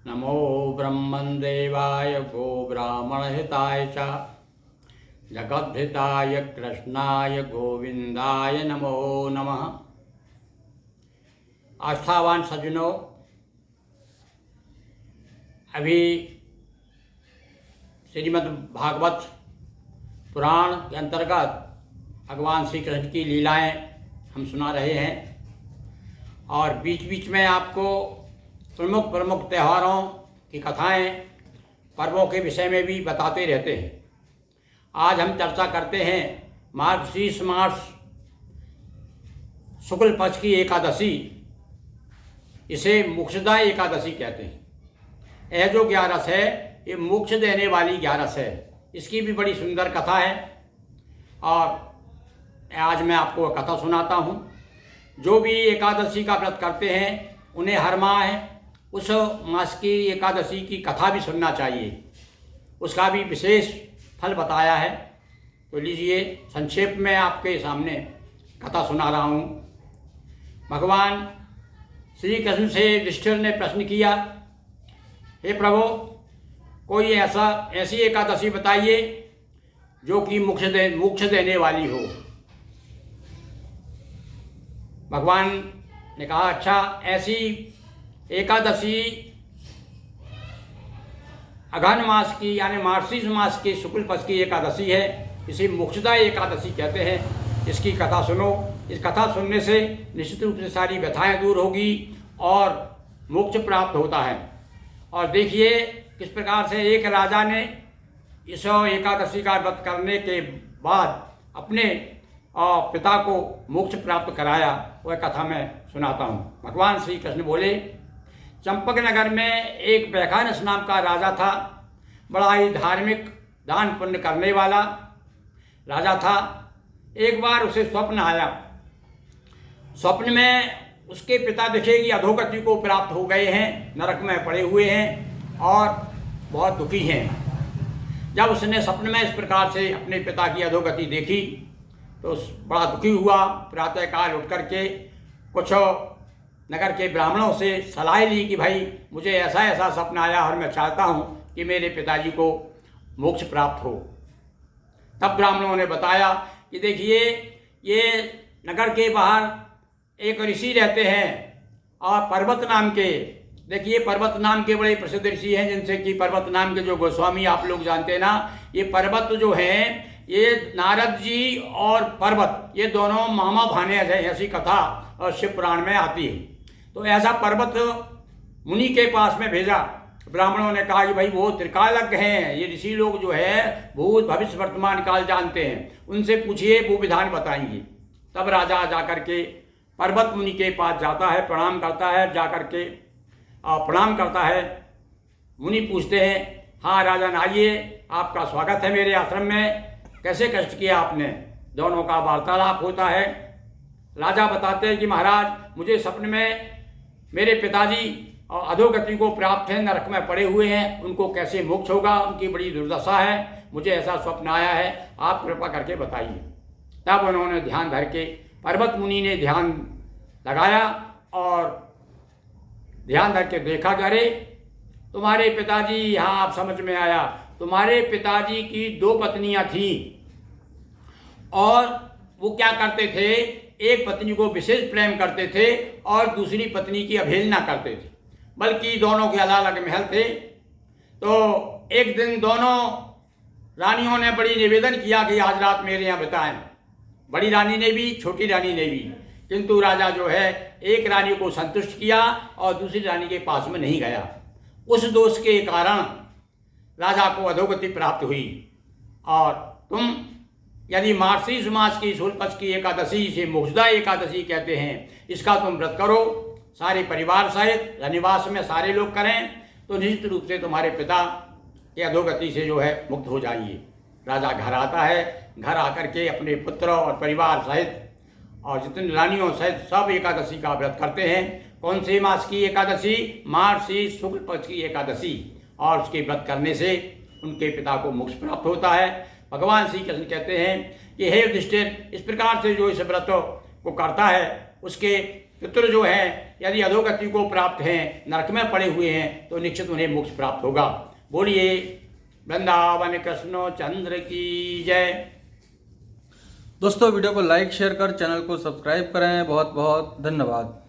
नमो ब्रह्मन् देवाय गो ब्राह्मणहिताय च जगद्धिताय कृष्णाय गोविंदाय नमो नमः। आस्थावान सज्जनों, अभी श्रीमद् भागवत पुराण के अंतर्गत भगवान श्री कृष्ण की लीलाएं हम सुना रहे हैं और बीच बीच में आपको प्रमुख प्रमुख त्योहारों की कथाएं, पर्वों के विषय में भी बताते रहते हैं। आज हम चर्चा करते हैं मार्गशीर्ष मास शुक्ल पक्ष की एकादशी, इसे मोक्षदा एकादशी कहते हैं। यह जो ग्यारस है ये मोक्ष देने वाली ग्यारस है। इसकी भी बड़ी सुंदर कथा है और आज मैं आपको कथा सुनाता हूँ। जो भी एकादशी का व्रत करते हैं उन्हें हर माह उस मास की एकादशी की कथा भी सुनना चाहिए, उसका भी विशेष फल बताया है। तो लीजिए संक्षेप में आपके सामने कथा सुना रहा हूँ। भगवान श्री कृष्ण से युधिष्ठिर ने प्रश्न किया, हे प्रभु, कोई ऐसी एकादशी बताइए जो कि मोक्ष देने वाली हो। भगवान ने कहा, अच्छा, ऐसी एकादशी अगहन मास की यानी मार्गशीर्ष मास की शुक्ल पक्ष की एकादशी है, इसे मोक्षदा एकादशी कहते हैं। इसकी कथा सुनो। इस कथा सुनने से निश्चित रूप से सारी व्यथाएं दूर होगी और मोक्ष प्राप्त होता है। और देखिए किस प्रकार से एक राजा ने इस एकादशी का व्रत करने के बाद अपने पिता को मोक्ष प्राप्त कराया, वह कथा मैं सुनाता हूँ। भगवान श्री कृष्ण बोले, चंपक नगर में एक बैखानस नाम का राजा था। बड़ा ही धार्मिक, दान पुण्य करने वाला राजा था। एक बार उसे स्वप्न आया। स्वप्न में उसके पिता दिखे कि अधोगति को प्राप्त हो गए हैं, नरक में पड़े हुए हैं और बहुत दुखी हैं। जब उसने स्वप्न में इस प्रकार से अपने पिता की अधोगति देखी तो बड़ा दुखी हुआ। प्रातःकाल उठ करके कुछ नगर के ब्राह्मणों से सलाह ली कि भाई मुझे ऐसा ऐसा सपना आया और मैं चाहता हूँ कि मेरे पिताजी को मोक्ष प्राप्त हो। तब ब्राह्मणों ने बताया कि देखिए, ये नगर के बाहर एक ऋषि रहते हैं और पर्वत नाम के, देखिए पर्वत नाम के बड़े प्रसिद्ध ऋषि हैं, जिनसे कि पर्वत नाम के जो गोस्वामी आप लोग जानते हैं ना, ये पर्वत जो हैं ये नारद जी और पर्वत ये दोनों मामा भाने हैं, ऐसी कथा और शिव पुराण में आती है। तो ऐसा पर्वत मुनि के पास में भेजा। ब्राह्मणों ने कहा कि भाई वो त्रिकालज्ञ हैं, ये ऋषि लोग जो है भूत भविष्य वर्तमान काल जानते हैं, उनसे पूछिए, वो विधान बताएंगे। तब राजा जाकर के पर्वत मुनि के पास जाता है, प्रणाम करता है, जाकर के प्रणाम करता है। मुनि पूछते हैं, हाँ राजन आइए, आपका स्वागत है मेरे आश्रम में, कैसे कष्ट किया आपने। दोनों का वार्तालाप होता है। राजा बताते हैं कि महाराज, मुझे सपने में मेरे पिताजी अधोगति को प्राप्त हैं, नरक में पड़े हुए हैं, उनको कैसे मोक्ष होगा, उनकी बड़ी दुर्दशा है, मुझे ऐसा स्वप्न आया है, आप कृपा करके बताइए। तब उन्होंने ध्यान धर के, पर्वत मुनि ने ध्यान लगाया और ध्यान धर के देखा कि अरे तुम्हारे पिताजी, यहाँ आप समझ में आया, तुम्हारे पिताजी की 2 पत्नियां थीं और वो क्या करते थे, एक पत्नी को विशेष प्रेम करते थे और दूसरी पत्नी की अवहेलना करते थे, बल्कि दोनों के अलग अलग महल थे। तो एक दिन दोनों रानियों ने बड़ी निवेदन किया कि आज रात मेरे यहाँ बिताएं। बड़ी रानी ने भी, छोटी रानी ने भी, किंतु राजा जो है एक रानी को संतुष्ट किया और दूसरी रानी के पास में नहीं गया। उस दोष के कारण राजा को अधोगति प्राप्त हुई। और तुम यदि मार्गशीर्ष मास की शुक्ल पक्ष की एकादशी, इसे मोक्षदा एकादशी कहते हैं, इसका तुम व्रत करो, सारे परिवार सहित रनिवास में सारे लोग करें, तो निश्चित रूप से तुम्हारे पिता के अधोगति से जो है मुक्त हो जाइए। राजा घर आता है, घर आकर के अपने पुत्र और परिवार सहित और जितने रानियों सहित सब एकादशी का व्रत करते हैं। कौन से मास की एकादशी? मार्गशीर्ष शुक्ल पक्ष की एकादशी। और उसके व्रत करने से उनके पिता को मोक्ष प्राप्त होता है। भगवान श्री कृष्ण कहते हैं कि हे युधिष्ठिर, इस प्रकार से जो इस व्रत को करता है उसके पितृ जो हैं यदि अधोगति को प्राप्त हैं, नरक में पड़े हुए हैं, तो निश्चित उन्हें मोक्ष प्राप्त होगा। बोलिए वृंदावन कृष्ण चंद्र की जय। दोस्तों वीडियो को लाइक शेयर कर चैनल को सब्सक्राइब करें। बहुत बहुत धन्यवाद।